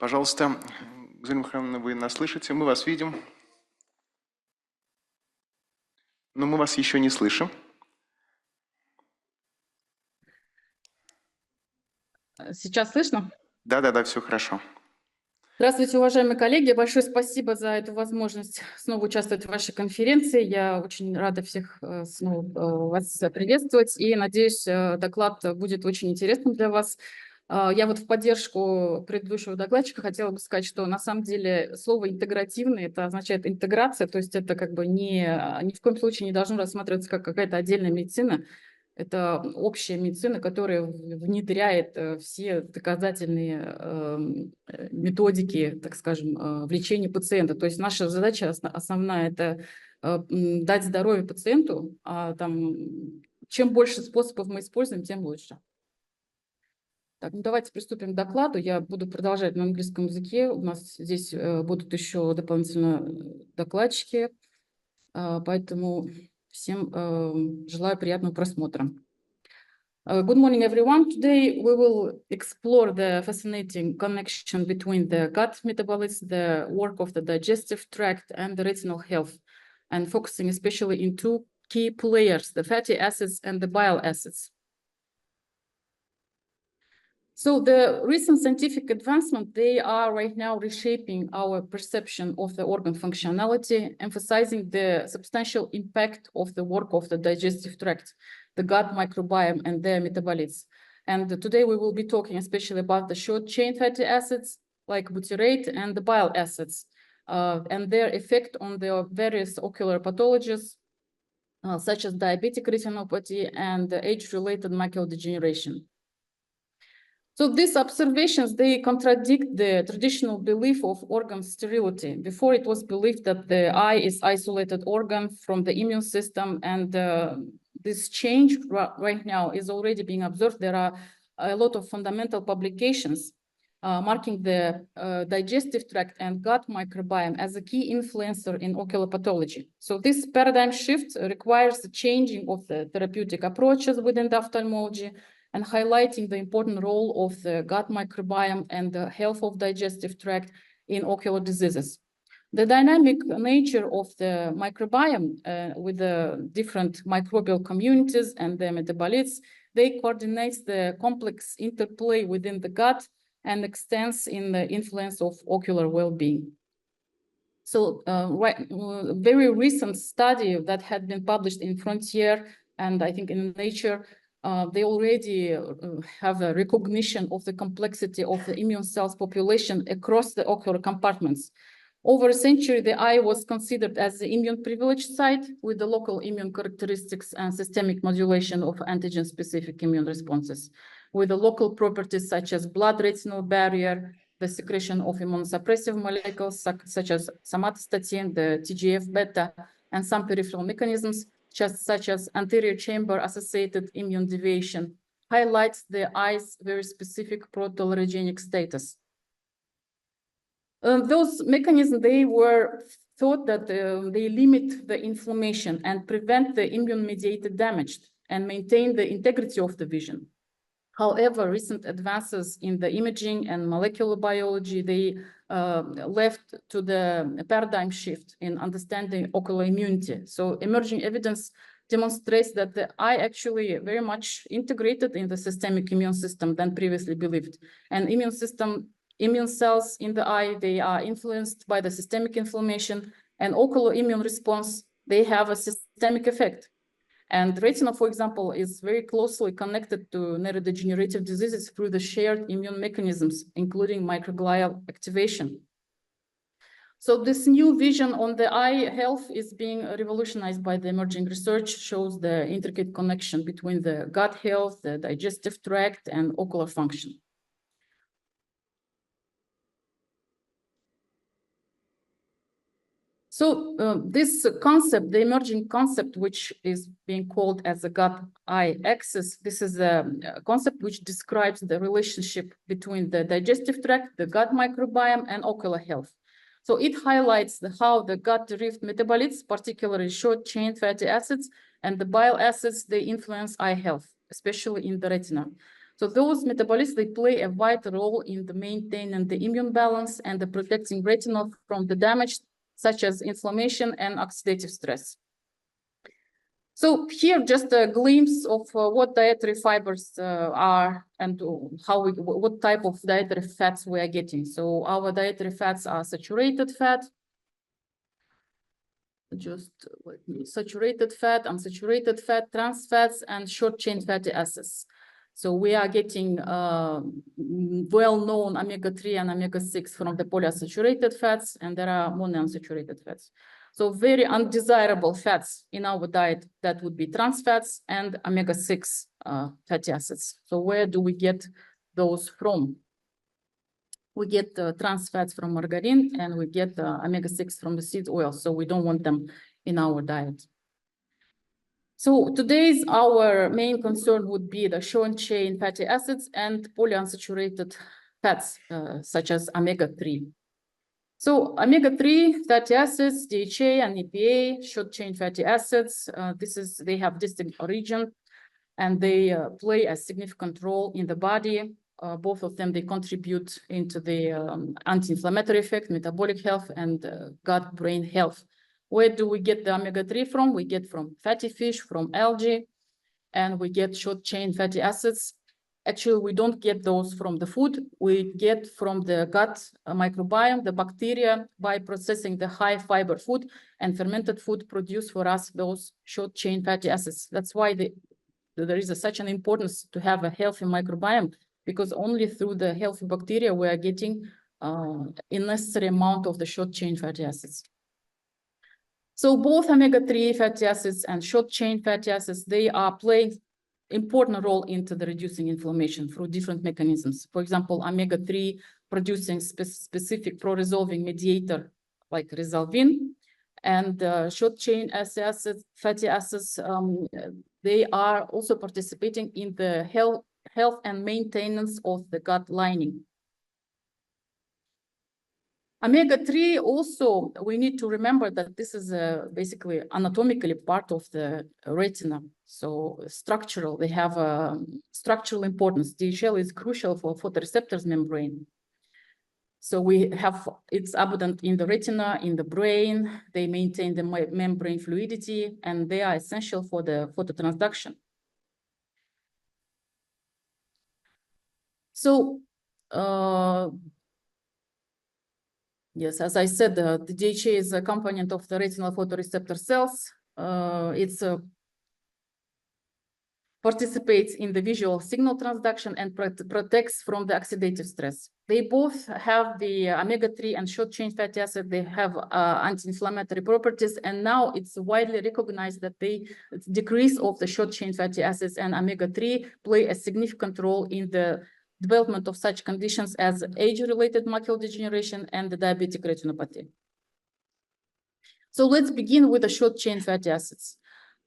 Пожалуйста, Гузель Михайловна, вы нас слышите? Мы вас видим. Но мы вас еще не слышим. Сейчас слышно? Да, все хорошо. Здравствуйте, уважаемые коллеги. Большое спасибо за эту возможность снова участвовать в вашей конференции. Я очень рада всех снова вас приветствовать и надеюсь, доклад будет очень интересным для вас. Я вот в поддержку предыдущего докладчика хотела бы сказать, что на самом деле слово «интегративный» это означает интеграция, то есть это как бы ни в коем случае не должно рассматриваться как какая-то отдельная медицина. Это общая медицина, которая внедряет все доказательные методики, так скажем, в лечении пациента. То есть наша задача основная – это дать здоровье пациенту, а там, чем больше способов мы используем, тем лучше. Так, ну давайте приступим к докладу. Я буду продолжать на английском языке. У нас здесь будут еще дополнительно докладчики, поэтому всем желаю приятного просмотра. Good morning, everyone. Today we will explore the fascinating connection between the gut metabolism, the work of the digestive tract, and the retinal health, and focusing especially in two key players, the fatty acids and the bile acids. So the recent scientific advancement, they are right now reshaping our perception of the organ functionality, emphasizing the substantial impact of the work of the digestive tract, the gut microbiome, and their metabolites. And today we will be talking especially about the short-chain fatty acids like butyrate and the bile acids, and their effect on the various ocular pathologies, such as diabetic retinopathy and age-related macular degeneration. So these observations, they contradict the traditional belief of organ sterility. Before, it was believed that the eye is isolated organ from the immune system, and this change right now is already being observed. There are a lot of fundamental publications marking the digestive tract and gut microbiome as a key influencer in ocular pathology. So this paradigm shift requires the changing of the therapeutic approaches within the ophthalmology, and highlighting the important role of the gut microbiome and the health of digestive tract in ocular diseases. The dynamic nature of the microbiome with the different microbial communities and their metabolites, they coordinate the complex interplay within the gut and extends in the influence of ocular well-being. So very recent study that had been published in Frontier and I think in Nature, they already have a recognition of the complexity of the immune cells population across the ocular compartments. Over a century, the eye was considered as the immune privileged site with the local immune characteristics and systemic modulation of antigen-specific immune responses, with the local properties such as blood-retinal barrier, the secretion of immunosuppressive molecules such as somatostatin, the TGF-beta, and some peripheral mechanisms, such as anterior chamber-associated immune deviation, highlights the eye's very specific protoallergenic status. Those mechanisms, they were thought that they limit the inflammation and prevent the immune-mediated damage and maintain the integrity of the vision. However, recent advances in the imaging and molecular biology, they left to the paradigm shift in understanding ocular immunity. So emerging evidence demonstrates that the eye actually very much integrated in the systemic immune system than previously believed. And immune cells in the eye, they are influenced by the systemic inflammation, and ocular immune response, they have a systemic effect. And retina, for example, is very closely connected to neurodegenerative diseases through the shared immune mechanisms, including microglial activation. So this new vision on the eye health is being revolutionized by the emerging research, shows the intricate connection between the gut health, the digestive tract, and ocular function. So this concept, the emerging concept, which is being called as the gut-eye axis, this is a concept which describes the relationship between the digestive tract, the gut microbiome, and ocular health. So it highlights how the gut-derived metabolites, particularly short-chain fatty acids and the bile acids, they influence eye health, especially in the retina. So those metabolites, they play a vital role in the maintaining the immune balance and the protecting retinal from the damage, such as inflammation and oxidative stress. So here, just a glimpse of what dietary fibers are and what type of dietary fats we are getting. So our dietary fats are saturated fat, saturated fat, unsaturated fat, trans fats, and short-chain fatty acids. So we are getting well-known omega-3 and omega-6 from the polyunsaturated fats, and there are monounsaturated fats. So very undesirable fats in our diet, that would be trans fats and omega-6 fatty acids. So where do we get those from? We get trans fats from margarine, and we get omega-6 from the seed oil. So we don't want them in our diet. So today's our main concern would be the short-chain fatty acids and polyunsaturated fats, such as omega-3. So omega-3 fatty acids, DHA and EPA, short-chain fatty acids, they have distinct origin, and they play a significant role in the body. Both of them, they contribute into the anti-inflammatory effect, metabolic health, and gut-brain health. Where do we get the omega-3 from? We get from fatty fish, from algae, and we get short-chain fatty acids. Actually, we don't get those from the food. We get from the gut microbiome, the bacteria, by processing the high-fiber food, and fermented food produce for us those short-chain fatty acids. That's why there is such an importance to have a healthy microbiome, because only through the healthy bacteria we are getting a necessary amount of the short-chain fatty acids. So both omega-3 fatty acids and short-chain fatty acids, they are playing important role into the reducing inflammation through different mechanisms. For example, omega-3 producing specific pro-resolving mediator like resolvin, and short-chain fatty acids, they are also participating in the health and maintenance of the gut lining. Omega-3 also, we need to remember that this is basically anatomically part of the retina. So structural, they have a structural importance. DHL is crucial for photoreceptors membrane. So it's abundant in the retina, in the brain. They maintain the membrane fluidity, and they are essential for the phototransduction. So, yes, as I said, the DHA is a component of the retinal photoreceptor cells. It participates in the visual signal transduction and protects from the oxidative stress. They both have the omega-3 and short-chain fatty acid. They have anti-inflammatory properties, and now it's widely recognized that the decrease of the short-chain fatty acids and omega-3 play a significant role in the development of such conditions as age-related macular degeneration and the diabetic retinopathy. So let's begin with the short-chain fatty acids.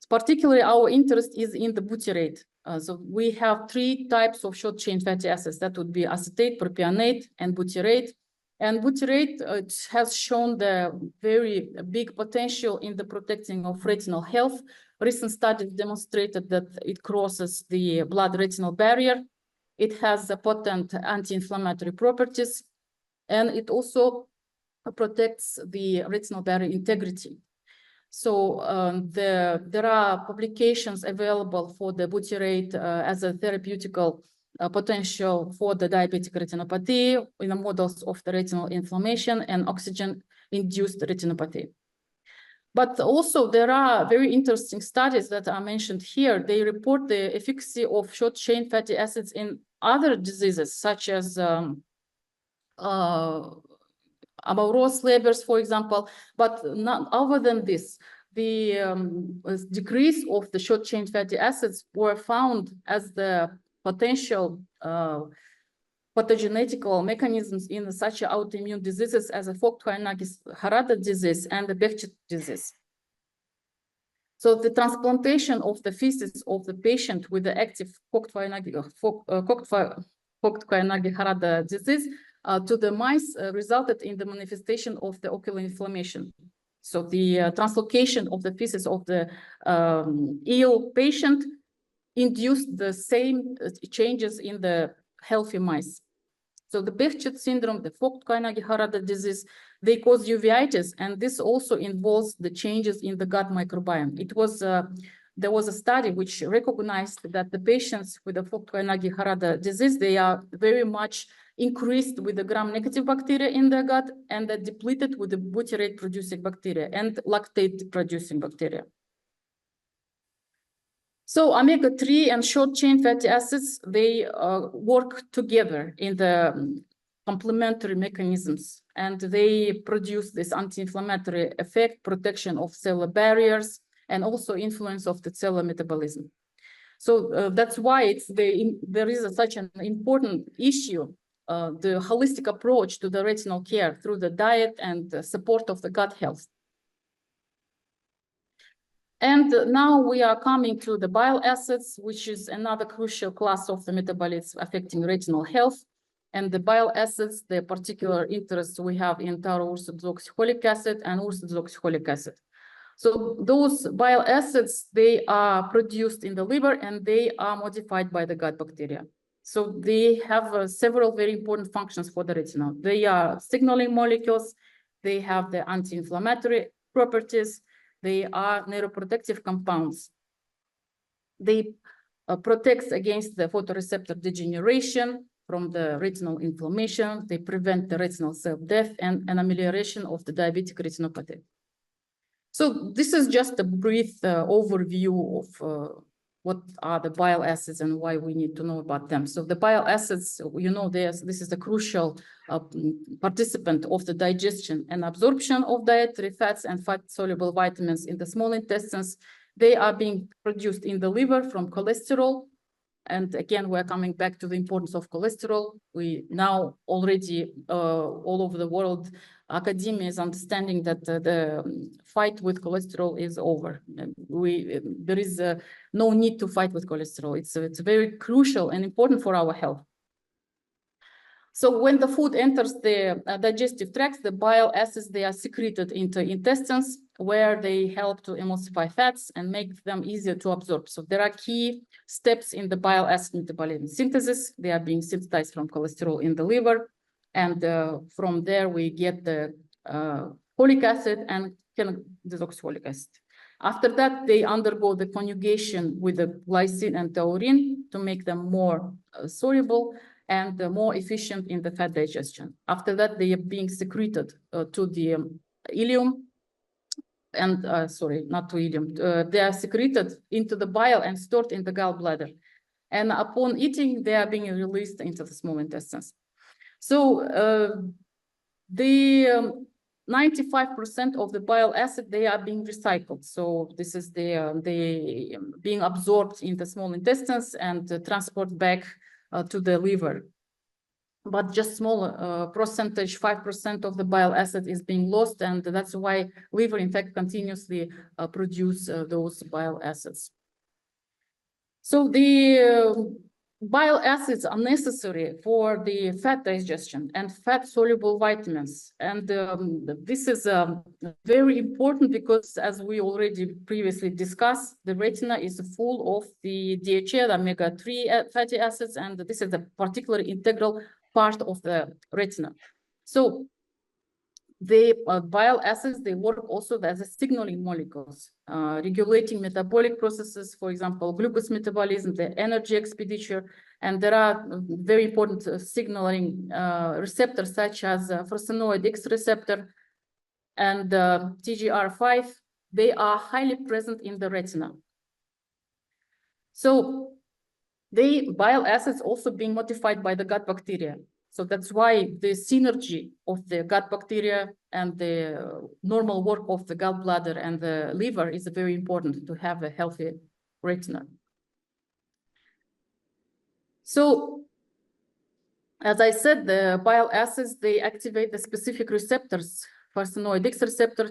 Particularly, our interest is in the butyrate. So we have 3 types of short-chain fatty acids. That would be acetate, propionate, and butyrate. And butyrate has shown the very big potential in the protecting of retinal health. Recent studies demonstrated that it crosses the blood-retinal barrier. It has potent anti-inflammatory properties, and it also protects the retinal barrier integrity. So there are publications available for the butyrate as a therapeutical potential for the diabetic retinopathy in the models of the retinal inflammation and oxygen-induced retinopathy. But also there are very interesting studies that are mentioned here. They report the efficacy of short-chain fatty acids in other diseases, such as Amourose Lebers, for example, but not other than this. The decrease of the short-chain fatty acids were found as the potential pathogenetical mechanisms in such autoimmune diseases as a Vogt-Koyanagi-Harada disease and the Behçet disease. So the transplantation of the feces of the patient with the active Vogt-Koyanagi-Harada disease to the mice resulted in the manifestation of the ocular inflammation. So the translocation of the feces of the ill patient induced the same changes in the healthy mice. So the Behçet syndrome, the Vogt-Koyanagi-Harada disease, they cause uveitis, and this also involves the changes in the gut microbiome. There was a study which recognized that the patients with the Vogt-Koyanagi-Harada disease, they are very much increased with the gram-negative bacteria in their gut, and they're depleted with the butyrate-producing bacteria and lactate-producing bacteria. So omega-3 and short-chain fatty acids, they work together in the complementary mechanisms, and they produce this anti-inflammatory effect, protection of cellular barriers, and also influence of the cellular metabolism. So that's why there is such an important issue, the holistic approach to the retinal care through the diet and the support of the gut health. And now we are coming to the bile acids, which is another crucial class of the metabolites affecting retinal health. And the bile acids, the particular interest we have in tauroursodeoxycholic acid and ursodeoxycholic acid. So those bile acids, they are produced in the liver and they are modified by the gut bacteria. So they have several very important functions for the retina. They are signaling molecules, they have the anti-inflammatory properties, they are neuroprotective compounds. They protect against the photoreceptor degeneration from the retinal inflammation. They prevent the retinal cell death and an amelioration of the diabetic retinopathy. So this is just a brief overview of what are the bile acids and why we need to know about them. So the bile acids, you know, this is the crucial participant of the digestion and absorption of dietary fats and fat-soluble vitamins in the small intestines. They are being produced in the liver from cholesterol. And again, we're coming back to the importance of cholesterol. We now already, all over the world, academia is understanding that the fight with cholesterol is over. There is no need to fight with cholesterol. It's very crucial and important for our health. So when the food enters the digestive tracts, the bile acids, they are secreted into intestines where they help to emulsify fats and make them easier to absorb. So there are key steps in the bile acid metabolism synthesis. They are being synthesized from cholesterol in the liver. And from there, we get the folic acid and desoxyfolic acid. After that, they undergo the conjugation with the glycine and taurine to make them more soluble and more efficient in the fat digestion. After that, they are being secreted to the ileum, and sorry, not to ileum. They are secreted into the bile and stored in the gallbladder. And upon eating, they are being released into the small intestines. So the 95% of the bile acid, they are being recycled. So this is they being absorbed in the small intestines and transported back to the liver. But just small percentage, 5% of the bile acid is being lost, and that's why liver, in fact, continuously produce those bile acids. So the bile acids are necessary for the fat digestion and fat-soluble vitamins. And this is very important because, as we already previously discussed, the retina is full of the DHA, the omega-3 fatty acids, and this is a particularly integral part of the retina. So the bile acids, they work also as a signaling molecules, regulating metabolic processes, for example, glucose metabolism, the energy expenditure, and there are very important signaling receptors such as fructanoid X receptor and TGR5. They are highly present in the retina. So the bile acids also being modified by the gut bacteria. So that's why the synergy of the gut bacteria and the normal work of the gallbladder and the liver is very important to have a healthy retina. So, as I said, the bile acids, they activate the specific receptors, fructanoid X receptor,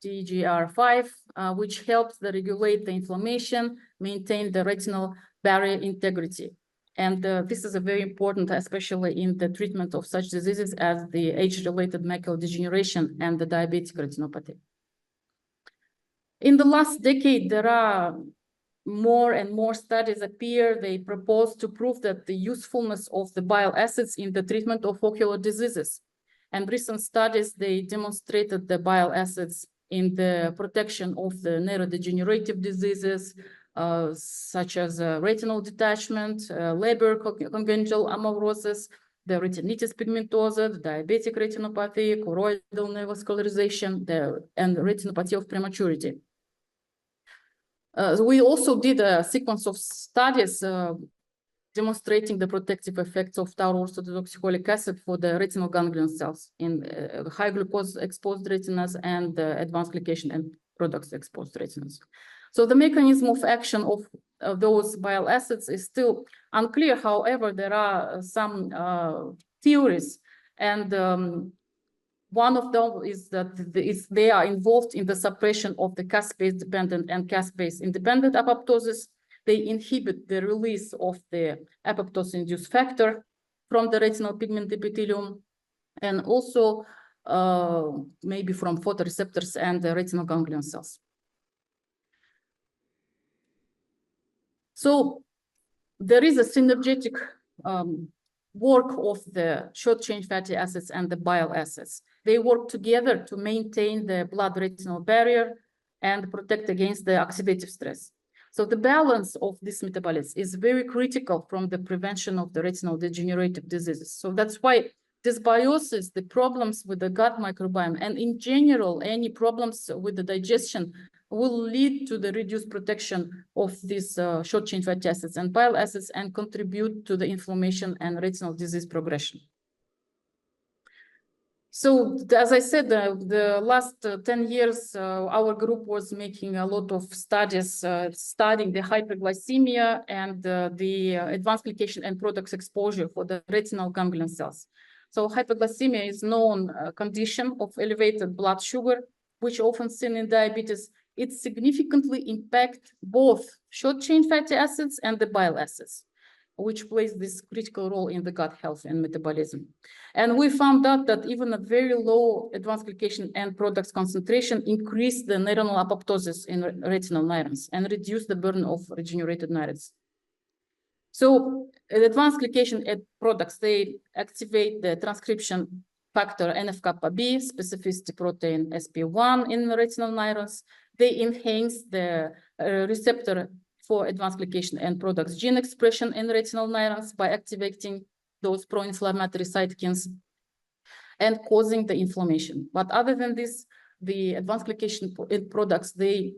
TGR5, which helps to regulate the inflammation, maintain the retinal barrier integrity. And this is a very important, especially in the treatment of such diseases as the age-related macular degeneration and the diabetic retinopathy. In the last decade, there are more and more studies appear, they propose to prove that the usefulness of the bile acids in the treatment of ocular diseases. And recent studies, they demonstrated the bile acids in the protection of the neurodegenerative diseases, such as retinal detachment, Leber congenital amaurosis, the retinitis pigmentosa, the diabetic retinopathy, choroidal neovascularization, and retinopathy of prematurity. We also did a sequence of studies demonstrating the protective effects of tauroursodeoxycholic acid for the retinal ganglion cells in high glucose exposed retinas and advanced glycation end products exposed retinas. So the mechanism of action of those bile acids is still unclear. However, there are some theories, and one of them is that they are involved in the suppression of the caspase dependent and caspase independent apoptosis. They inhibit the release of the apoptosis-induced factor from the retinal pigment epithelium, and also maybe from photoreceptors and the retinal ganglion cells. So there is a synergetic work of the short-chain fatty acids and the bile acids. They work together to maintain the blood-retinal barrier and protect against the oxidative stress. So the balance of this metabolism is very critical from the prevention of the retinal degenerative diseases. So that's why dysbiosis, the problems with the gut microbiome, and in general, any problems with the digestion will lead to the reduced protection of these short-chain fatty acids and bile acids and contribute to the inflammation and retinal disease progression. So as I said, the last 10 years, our group was making a lot of studies studying the hyperglycemia and the advanced glycation end products exposure for the retinal ganglion cells. So hyperglycemia is known condition of elevated blood sugar, which often seen in diabetes. It significantly impacts both short-chain fatty acids and the bile acids, which plays this critical role in the gut health and metabolism. And we found out that even a very low advanced glycation end products concentration increased the neuronal apoptosis in retinal neurons and reduced the burden of regenerated neurons. So advanced glycation end products, they activate the transcription factor NF-kappa B, specificity protein SP1 in the retinal neurons. They enhance the receptor for advanced glycation end products gene expression in retinal neurons by activating those pro-inflammatory cytokines and causing the inflammation. But other than this, the advanced glycation end products, they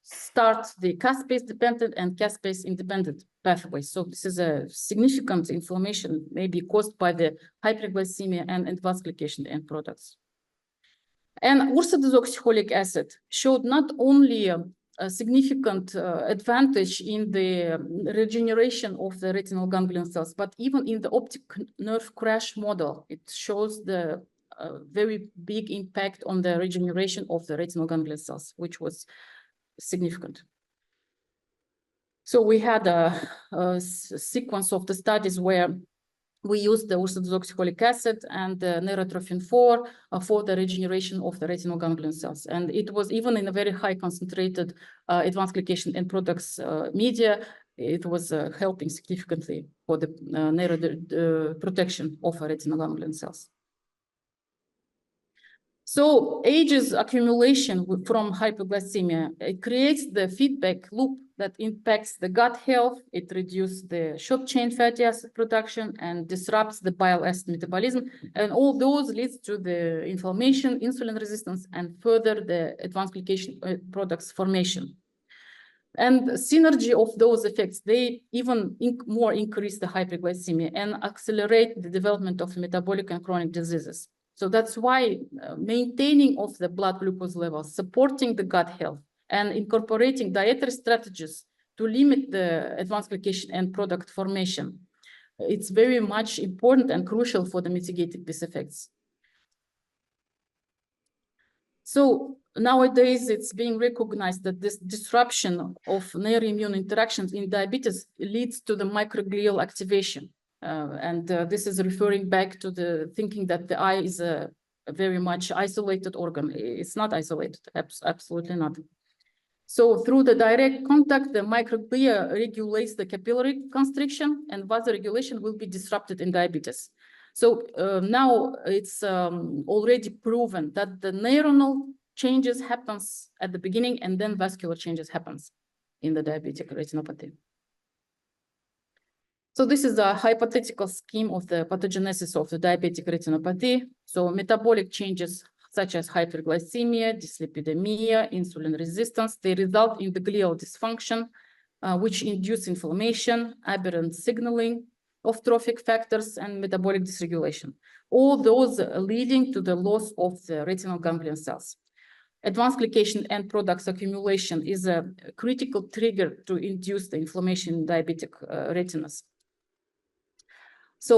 start the caspase dependent and caspase independent pathways. So this is a significant inflammation maybe caused by the hyperglycemia and advanced glycation end products. And ursodeoxycholic acid showed not only a significant advantage in the regeneration of the retinal ganglion cells, but even in the optic nerve crash model, it shows the very big impact on the regeneration of the retinal ganglion cells, which was significant. So we had a sequence of the studies where we used the ursodeoxycholic acid and the neurotrophin-4 for the regeneration of the retinal ganglion cells. And it was even in a very high concentrated advanced glycation end products media, it was helping significantly for the protection of retinal ganglion cells. So age's accumulation from hypoglycemia, it creates the feedback loop that impacts the gut health. It reduces the short-chain fatty acid production and disrupts the bile acid metabolism. And all those leads to the inflammation, insulin resistance, and further the advanced glycation products formation. And the synergy of those effects, they even more increase the hyperglycemia and accelerate the development of metabolic and chronic diseases. So that's why maintaining of the blood glucose levels, supporting the gut health, and incorporating dietary strategies to limit the advanced glycation end product formation, it's very much important and crucial for the mitigating these effects. So nowadays, it's being recognized that this disruption of neuroimmune interactions in diabetes leads to the microglial activation. This is referring back to the thinking that the eye is a very much isolated organ. It's not isolated, absolutely not. So through the direct contact, the microglia regulates the capillary constriction, and vasoregulation will be disrupted in diabetes. So now it's already proven that the neuronal changes happens at the beginning, and then vascular changes happens in the diabetic retinopathy. So this is a hypothetical scheme of the pathogenesis of the diabetic retinopathy. So metabolic changes such as hyperglycemia, dyslipidemia, insulin resistance, they result in the glial dysfunction, which induce inflammation, aberrant signaling of trophic factors, and metabolic dysregulation. All those leading to the loss of the retinal ganglion cells. Advanced glycation end products accumulation is a critical trigger to induce the inflammation in diabetic retinas. So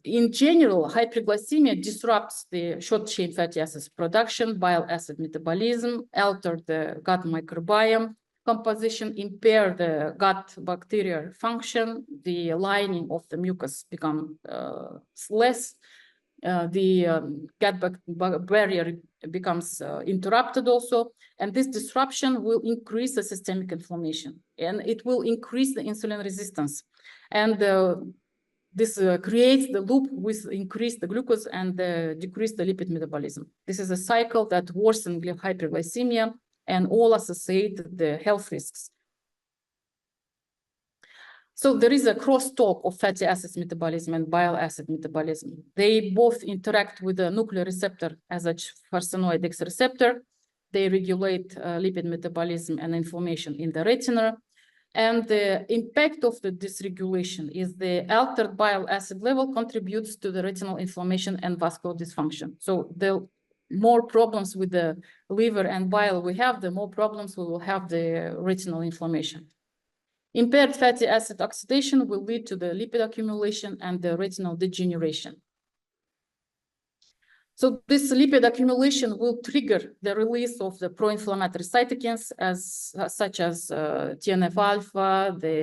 in general, hyperglycemia disrupts the short-chain fatty acids production, bile acid metabolism, alter the gut microbiome composition, impair the gut bacterial function, the lining of the mucus become less, the gut barrier becomes interrupted also, and this disruption will increase the systemic inflammation, and it will increase the insulin resistance. And this creates the loop with increase the glucose and decrease the lipid metabolism. This is a cycle that worsens hyperglycemia and all associate the health risks. So there is a crosstalk of fatty acids metabolism and bile acid metabolism. They both interact with the nuclear receptor as a carcinoid X receptor. They regulate lipid metabolism and inflammation in the retina. And the impact of the dysregulation is the altered bile acid level contributes to the retinal inflammation and vascular dysfunction. So the more problems with the liver and bile we have, the more problems we will have the retinal inflammation. Impaired fatty acid oxidation will lead to the lipid accumulation and the retinal degeneration. So this lipid accumulation will trigger the release of the pro-inflammatory cytokines such as TNF-alpha, the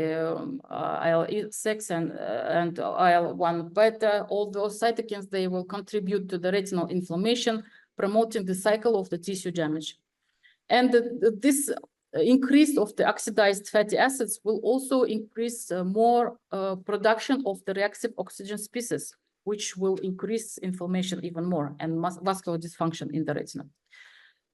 IL-6 and IL-1 beta. All those cytokines, they will contribute to the retinal inflammation, promoting the cycle of the tissue damage. And this increase of the oxidized fatty acids will also increase more production of the reactive oxygen species, which will increase inflammation even more and vascular dysfunction in the retina.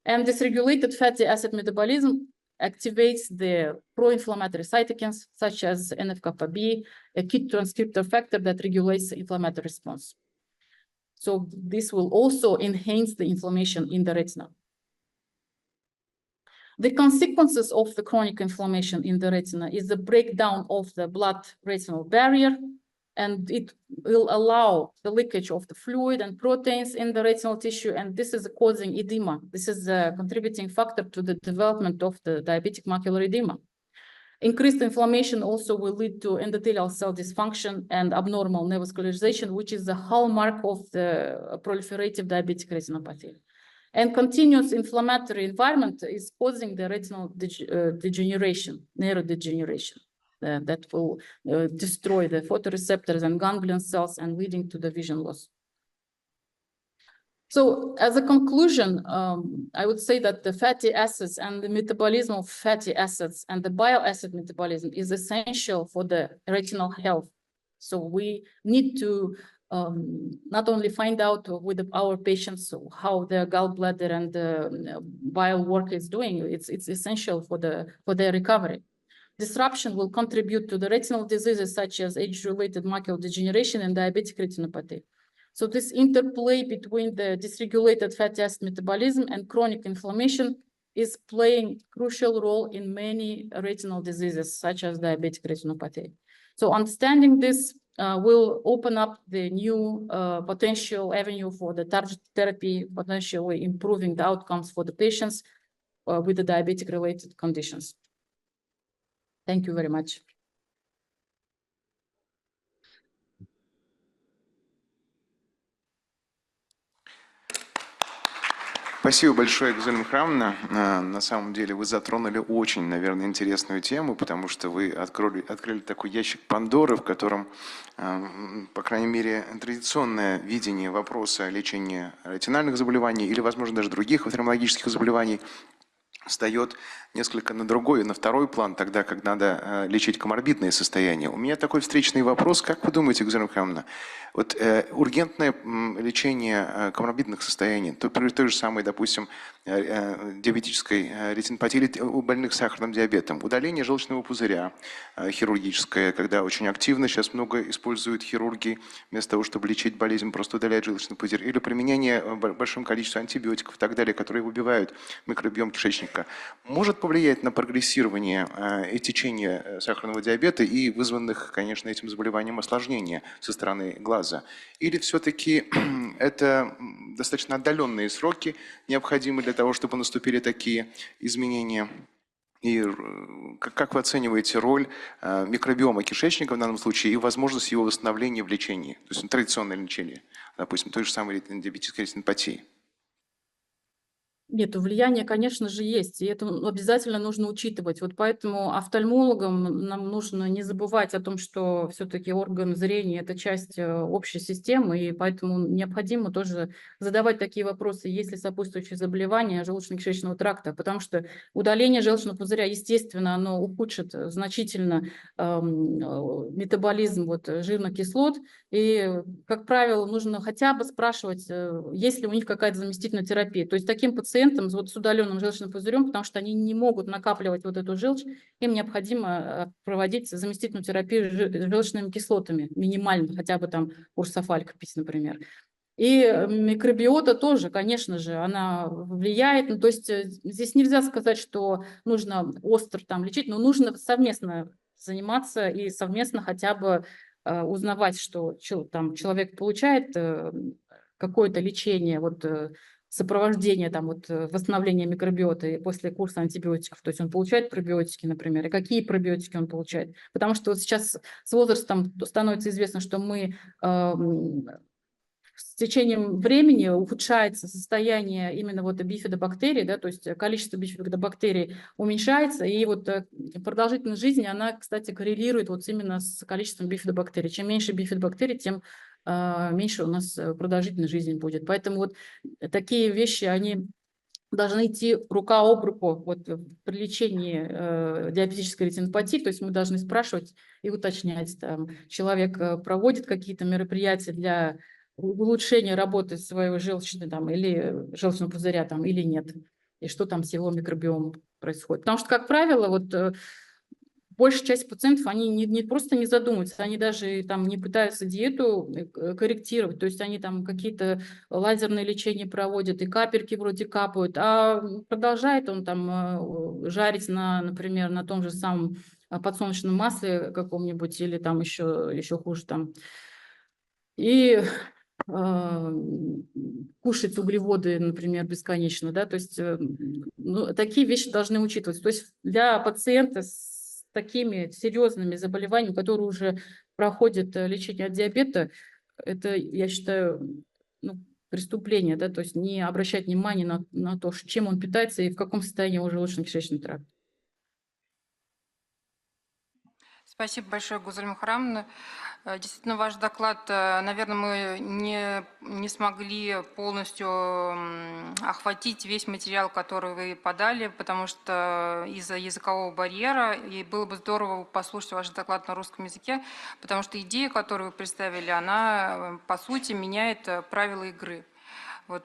And this regulated fatty acid metabolism activates the pro-inflammatory cytokines, such as NF-kappa B, a key transcriptor factor that regulates the inflammatory response. So this will also enhance the inflammation in the retina. The consequences of the chronic inflammation in the retina is the breakdown of the blood-retinal barrier, and it will allow the leakage of the fluid and proteins in the retinal tissue, and this is causing edema. This is a contributing factor to the development of the diabetic macular edema. Increased inflammation also will lead to endothelial cell dysfunction and abnormal neovascularization, which is the hallmark of the proliferative diabetic retinopathy. And continuous inflammatory environment is causing the retinal degeneration, neurodegeneration. That will destroy the photoreceptors and ganglion cells and leading to the vision loss. So as a conclusion, I would say that the fatty acids and the metabolism of fatty acids and the bile acid metabolism is essential for the retinal health. So we need to not only find out with our patients how their gallbladder and the bile work is doing, it's essential for their recovery. Disruption will contribute to the retinal diseases such as age-related macular degeneration and diabetic retinopathy. So this interplay between the dysregulated fatty acid metabolism and chronic inflammation is playing a crucial role in many retinal diseases such as diabetic retinopathy. So understanding this will open up the new potential avenue for the targeted therapy, potentially improving the outcomes for the patients with the diabetic-related conditions. Thank you very much. Спасибо большое, Гузель Михайловна. На самом деле вы затронули очень, наверное, интересную тему, потому что вы открыли такой ящик Пандоры, в котором, по крайней мере, традиционное видение вопроса лечения ретинальных заболеваний или, возможно, даже других офтальмологических заболеваний встает несколько на другой, на второй план, тогда, как надо лечить коморбидные состояния. У меня такой встречный вопрос. Как вы думаете, Гузель Михайловна, вот ургентное лечение коморбидных состояний, то при той же самой, допустим, диабетической ретинопатии или у больных с сахарным диабетом, удаление желчного пузыря хирургическое, когда очень активно сейчас много используют хирурги, вместо того, чтобы лечить болезнь, просто удаляют желчный пузырь, или применение большим количеством антибиотиков и так далее, которые убивают микробиом кишечника, может повлиять на прогрессирование и течение сахарного диабета и вызванных, конечно, этим заболеванием осложнения со стороны глаза? Или все-таки это достаточно отдаленные сроки необходимы для того, чтобы наступили такие изменения? И как вы оцениваете роль микробиома кишечника в данном случае и возможность его восстановления в лечении, то есть традиционное лечение, допустим, той же самой диабетической ретинопатии? Нет, влияние, конечно же, есть, и это обязательно нужно учитывать. Вот поэтому офтальмологам нам нужно не забывать о том, что все-таки орган зрения – это часть общей системы, и поэтому необходимо тоже задавать такие вопросы, есть ли сопутствующие заболевания желудочно-кишечного тракта, потому что удаление желчного пузыря, естественно, оно ухудшит значительно метаболизм жирных кислот, и, как правило, нужно хотя бы спрашивать, есть ли у них какая-то заместительная терапия. То есть таким пациентам с удаленным желчным пузырем, потому что они не могут накапливать эту желчь, им необходимо проводить заместительную терапию желчными кислотами, минимально, хотя бы там урсофальк пить, например. И микробиота тоже, конечно же, она влияет. Ну, то есть здесь нельзя сказать, что нужно остро там лечить, но нужно совместно заниматься и совместно хотя бы узнавать, что там человек получает какое-то лечение, сопровождение восстановления микробиоты после курса антибиотиков, то есть он получает пробиотики, например, и какие пробиотики он получает. Потому что сейчас с возрастом становится известно, что мы с течением времени ухудшается состояние именно бифидобактерий, да, то есть количество бифидобактерий уменьшается, и продолжительность жизни, она, кстати, коррелирует именно с количеством бифидобактерий. Чем меньше бифидобактерий, тем меньше у нас продолжительность жизни будет. Поэтому такие вещи, они должны идти рука об руку при лечении диабетической ретинопатии, то есть мы должны спрашивать и уточнять, там, человек проводит какие-то мероприятия для улучшения работы своего желчного или желчного пузыря или нет, и что там с его микробиомом происходит. Потому что, как правило, большая часть пациентов, они не просто не задумываются, они даже не пытаются диету корректировать, то есть они там какие-то лазерные лечения проводят, и капельки вроде капают, а продолжает он там жарить, например, на том же самом подсолнечном масле каком-нибудь, или там еще хуже там, и кушать углеводы, например, бесконечно, да, то есть такие вещи должны учитываться. То есть для пациента с такими серьезными заболеваниями, которые уже проходят лечение от диабета, это, я считаю, преступление, да, то есть не обращать внимания на то, чем он питается и в каком состоянии его желудочно-кишечный тракт. Спасибо большое, Гузель Мухарамовна. Действительно, ваш доклад, наверное, мы не смогли полностью охватить весь материал, который вы подали, потому что из-за языкового барьера, и было бы здорово послушать ваш доклад на русском языке, потому что идея, которую вы представили, она, по сути, меняет правила игры.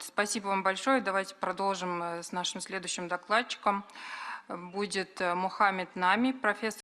Спасибо вам большое. Давайте продолжим с нашим следующим докладчиком. Будет Мухаммед Нами, профессор